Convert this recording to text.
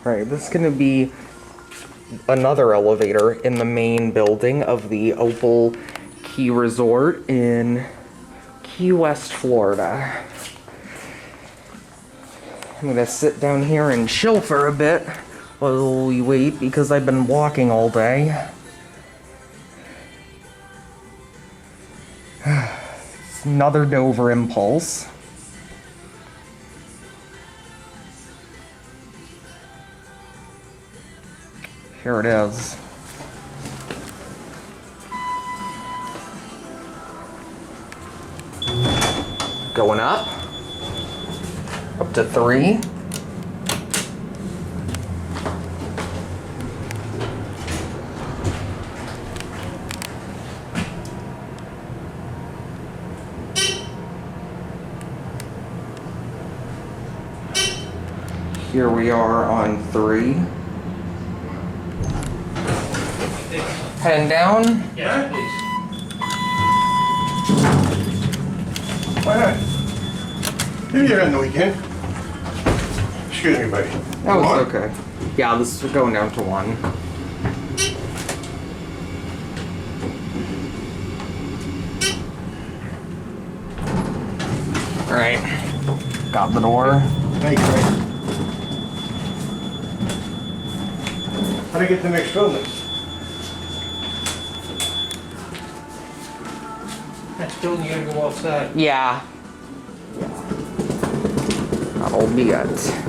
Alright, this is gonna be another elevator in the main building of the Opal Key Resort in Key West, Florida. I'm gonna sit down here and chill for a bit while we wait because I've been walking all day. It's another Dover impulse. Here it is. Going up to 3. Here we are on 3. Heading down? Yes, please. Why not? Maybe you're on the weekend. Excuse me, buddy. That was okay. Yeah, this is going down to 1. Alright. Got the door. Thank you, man. How'd I get the next building? That's building, you gotta go outside. Yeah. That'll be it.